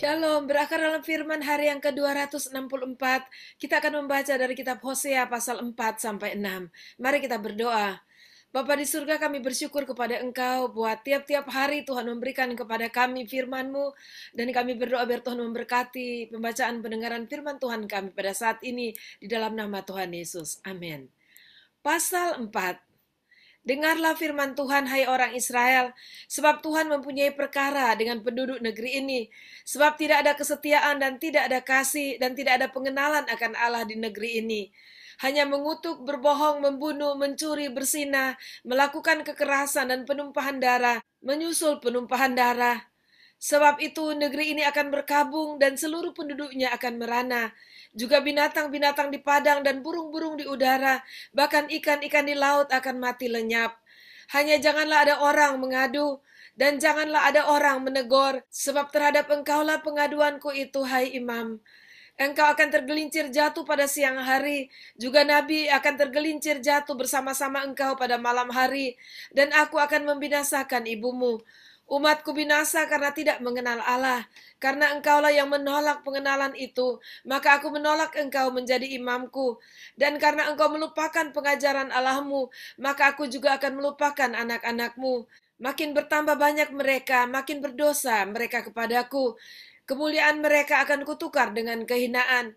Shalom, berakar dalam firman hari yang ke-264. Kita akan membaca dari kitab Hosea pasal 4 sampai 6. Mari kita berdoa. Bapa di surga, kami bersyukur kepada Engkau buat tiap-tiap hari Tuhan memberikan kepada kami firman-Mu, dan kami berdoa biar Tuhan memberkati pembacaan pendengaran firman Tuhan kami pada saat ini di dalam nama Tuhan Yesus. Amin. Pasal 4. Dengarlah firman Tuhan, hai orang Israel, sebab Tuhan mempunyai perkara dengan penduduk negeri ini, sebab tidak ada kesetiaan dan tidak ada kasih dan tidak ada pengenalan akan Allah di negeri ini. Hanya mengutuk, berbohong, membunuh, mencuri, berzinah, melakukan kekerasan dan penumpahan darah, menyusul penumpahan darah. Sebab itu negeri ini akan berkabung dan seluruh penduduknya akan merana. Juga binatang-binatang di padang dan burung-burung di udara, bahkan ikan-ikan di laut akan mati lenyap. Hanya janganlah ada orang mengadu, dan janganlah ada orang menegur, sebab terhadap engkaulah pengaduanku itu, hai imam. Engkau akan tergelincir jatuh pada siang hari, juga nabi akan tergelincir jatuh bersama-sama engkau pada malam hari, dan aku akan membinasakan ibumu. Umatku binasa karena tidak mengenal Allah. Karena engkaulah yang menolak pengenalan itu, maka aku menolak engkau menjadi imamku. Dan karena engkau melupakan pengajaran Allahmu, maka aku juga akan melupakan anak-anakmu. Makin bertambah banyak mereka, makin berdosa mereka kepadaku. Kemuliaan mereka akan kutukar dengan kehinaan.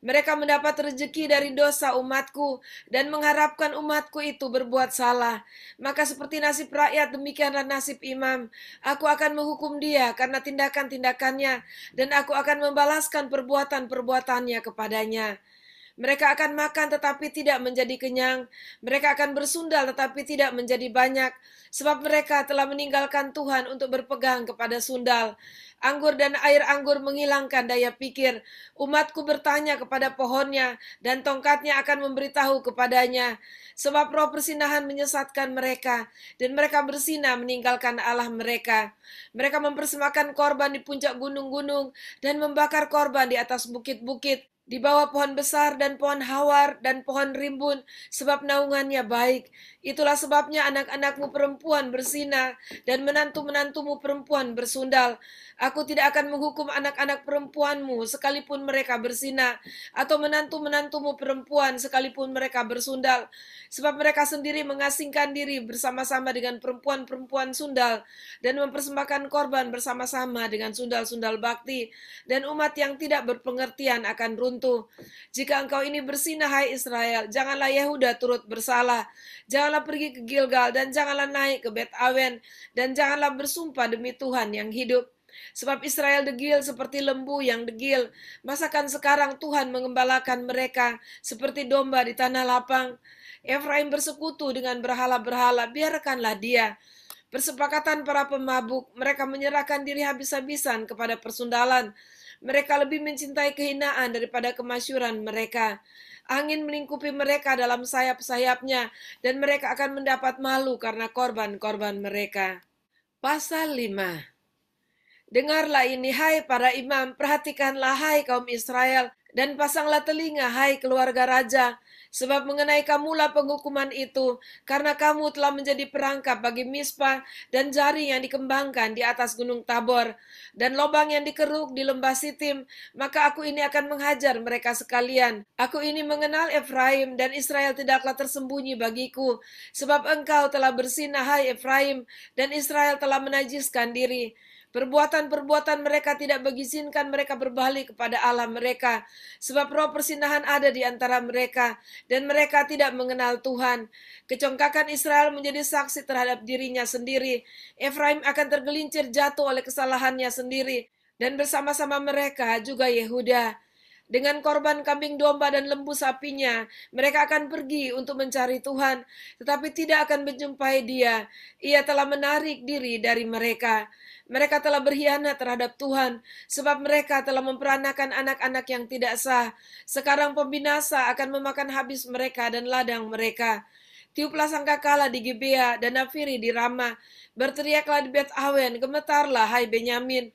Mereka mendapat rezeki dari dosa umatku dan mengharapkan umatku itu berbuat salah. Maka seperti nasib rakyat, demikianlah nasib imam. Aku akan menghukum dia karena tindakan-tindakannya, dan aku akan membalaskan perbuatan-perbuatannya kepadanya. Mereka akan makan tetapi tidak menjadi kenyang. Mereka akan bersundal tetapi tidak menjadi banyak. Sebab mereka telah meninggalkan Tuhan untuk berpegang kepada sundal. Anggur dan air anggur menghilangkan daya pikir. Umatku bertanya kepada pohonnya, dan tongkatnya akan memberitahu kepadanya. Sebab roh persinahan menyesatkan mereka, dan mereka bersinah meninggalkan Allah mereka. Mereka mempersembahkan korban di puncak gunung-gunung, dan membakar korban di atas bukit-bukit, di bawah pohon besar dan pohon hawar dan pohon rimbun, sebab naungannya baik. Itulah sebabnya anak-anakmu perempuan berzina dan menantu-menantumu perempuan bersundal. Aku tidak akan menghukum anak-anak perempuanmu sekalipun mereka berzina, atau menantu-menantumu perempuan sekalipun mereka bersundal. Sebab mereka sendiri mengasingkan diri bersama-sama dengan perempuan-perempuan sundal, dan mempersembahkan korban bersama-sama dengan sundal-sundal bakti, dan umat yang tidak berpengertian akan runtuh. Jika engkau ini bersinah, hai Israel, janganlah Yehuda turut bersalah. Janganlah pergi ke Gilgal, dan janganlah naik ke Bet Awen, dan janganlah bersumpah demi Tuhan yang hidup. Sebab Israel degil seperti lembu yang degil. Masakan sekarang Tuhan mengembalakan mereka seperti domba di tanah lapang. Efraim bersekutu dengan berhala-berhala, biarkanlah dia. Persepakatan para pemabuk, mereka menyerahkan diri habis-habisan kepada persundalan. Mereka lebih mencintai kehinaan daripada kemasyuran mereka. Angin melingkupi mereka dalam sayap-sayapnya, dan mereka akan mendapat malu karena korban-korban mereka. Pasal 5. Dengarlah ini, hai para imam, perhatikanlah, hai kaum Israel, dan pasanglah telinga, hai keluarga raja. Sebab mengenai kamulah penghukuman itu, karena kamu telah menjadi perangkap bagi Mispa dan jaring yang dikembangkan di atas gunung Tabor, dan lobang yang dikeruk di lembah Sitim, maka aku ini akan menghajar mereka sekalian. Aku ini mengenal Efraim, dan Israel tidaklah tersembunyi bagiku, sebab engkau telah bersinah, hai Efraim, dan Israel telah menajiskan diri. Perbuatan-perbuatan mereka tidak mengizinkan mereka berbalik kepada Allah mereka, sebab roh persinahan ada di antara mereka, dan mereka tidak mengenal Tuhan. Kecongkakan Israel menjadi saksi terhadap dirinya sendiri. Efraim akan tergelincir jatuh oleh kesalahannya sendiri, dan bersama-sama mereka juga Yehuda. Dengan korban kambing domba dan lembu sapinya, mereka akan pergi untuk mencari Tuhan, tetapi tidak akan menjumpai Dia. Ia telah menarik diri dari mereka. Mereka telah berkhianat terhadap Tuhan, sebab mereka telah memperanakan anak-anak yang tidak sah. Sekarang pembinasa akan memakan habis mereka dan ladang mereka. Tiuplah sangkakala di Gibea dan Nafiri di Rama. Berteriaklah di Bet Awen, gemetarlah hai Benyamin.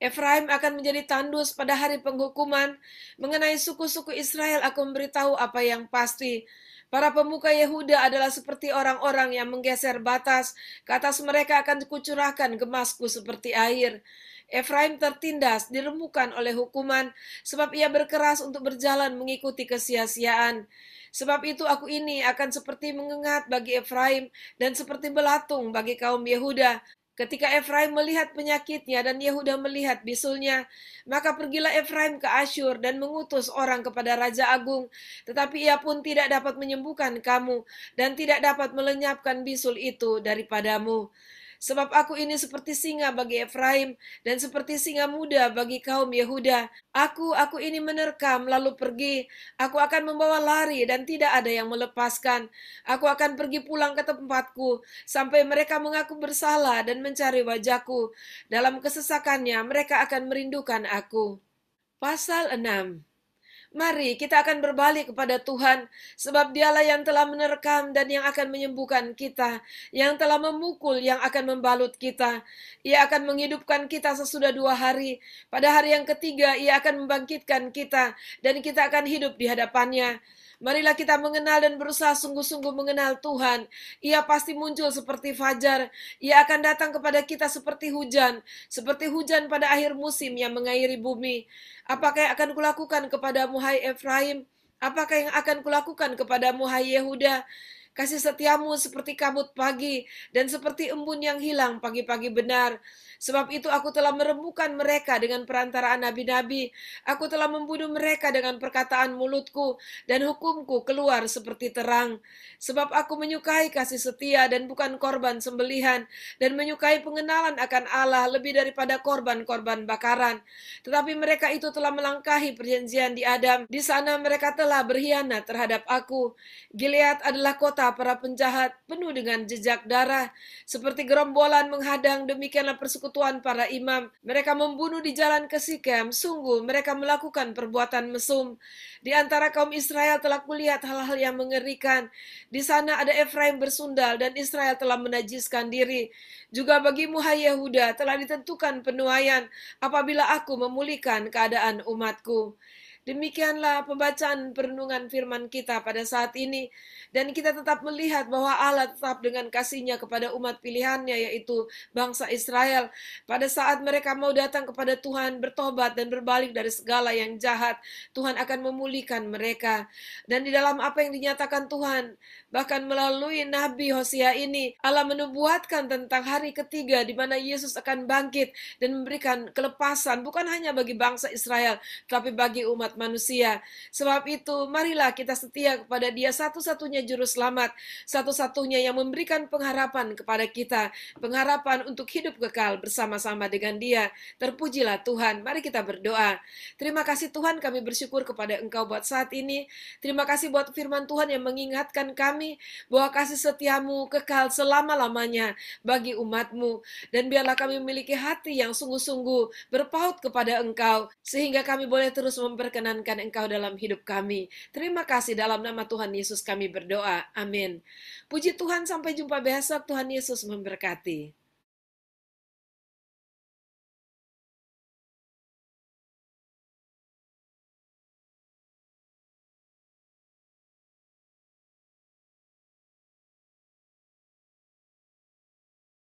Efraim akan menjadi tandus pada hari penghukuman. Mengenai suku-suku Israel aku memberitahu apa yang pasti. Para pemuka Yehuda adalah seperti orang-orang yang menggeser batas. Ke atas mereka akan kucurahkan gemasku seperti air. Efraim tertindas, dirembukan oleh hukuman, sebab ia berkeras untuk berjalan mengikuti kesia-siaan. Sebab itu aku ini akan seperti mengengat bagi Efraim dan seperti belatung bagi kaum Yehuda. Ketika Efraim melihat penyakitnya dan Yehuda melihat bisulnya, maka pergilah Efraim ke Asyur dan mengutus orang kepada Raja Agung, tetapi ia pun tidak dapat menyembuhkan kamu dan tidak dapat melenyapkan bisul itu daripadamu. Sebab aku ini seperti singa bagi Efraim dan seperti singa muda bagi kaum Yehuda. Aku ini menerkam lalu pergi. Aku akan membawa lari dan tidak ada yang melepaskan. Aku akan pergi pulang ke tempatku sampai mereka mengaku bersalah dan mencari wajahku. Dalam kesesakannya mereka akan merindukan aku. Pasal 6. Mari kita akan berbalik kepada Tuhan, sebab Dialah yang telah menerkam dan yang akan menyembuhkan kita, yang telah memukul yang akan membalut kita. Ia akan menghidupkan kita sesudah 2 hari. Pada hari yang ketiga Ia akan membangkitkan kita, dan kita akan hidup di hadapannya. Marilah kita mengenal dan berusaha sungguh-sungguh mengenal Tuhan. Ia pasti muncul seperti fajar. Ia akan datang kepada kita seperti hujan pada akhir musim yang mengairi bumi. Apakah yang akan kulakukan kepadamu, hai Efraim? Apakah yang akan kulakukan kepadamu, hai Yehuda? Kasih setiamu seperti kabut pagi dan seperti embun yang hilang pagi-pagi benar. Sebab itu aku telah merembukan mereka dengan perantaraan nabi-nabi. Aku telah membunuh mereka dengan perkataan mulutku, dan hukumku keluar seperti terang. Sebab aku menyukai kasih setia dan bukan korban sembelihan, dan menyukai pengenalan akan Allah lebih daripada korban-korban bakaran. Tetapi mereka itu telah melangkahi perjanjian di Adam. Di sana mereka telah berkhianat terhadap aku. Gilead adalah kota para penjahat, penuh dengan jejak darah. Seperti gerombolan menghadang, demikianlah persekutuan para imam. Mereka membunuh di jalan ke Sikem. Sungguh mereka melakukan perbuatan mesum. Di antara kaum Israel telah kulihat hal-hal yang mengerikan. Di sana ada Efraim bersundal dan Israel telah menajiskan diri. Juga bagimu, hai Yehuda, telah ditentukan penuaian apabila aku memulihkan keadaan umatku. Demikianlah pembacaan perenungan firman kita pada saat ini. Dan kita tetap melihat bahwa Allah tetap dengan kasih-Nya kepada umat pilihannya, yaitu bangsa Israel. Pada saat mereka mau datang kepada Tuhan, bertobat dan berbalik dari segala yang jahat, Tuhan akan memulihkan mereka. Dan di dalam apa yang dinyatakan Tuhan, bahkan melalui Nabi Hosea ini, Allah menubuatkan tentang hari ketiga di mana Yesus akan bangkit dan memberikan kelepasan bukan hanya bagi bangsa Israel, tapi bagi umat manusia. Sebab itu, marilah kita setia kepada Dia, satu-satunya juru selamat, satu-satunya yang memberikan pengharapan kepada kita, pengharapan untuk hidup kekal bersama-sama dengan Dia. Terpujilah Tuhan. Mari kita berdoa. Terima kasih Tuhan, kami bersyukur kepada Engkau buat saat ini. Terima kasih buat firman Tuhan yang mengingatkan kami bahwa kasih setiamu kekal selama-lamanya bagi umatmu. Dan biarlah kami memiliki hati yang sungguh-sungguh berpaut kepada Engkau, sehingga kami boleh terus memperkenankan Engkau dalam hidup kami. Terima kasih, dalam nama Tuhan Yesus kami berdoa. Amin. Puji Tuhan, sampai jumpa besok. Tuhan Yesus memberkati.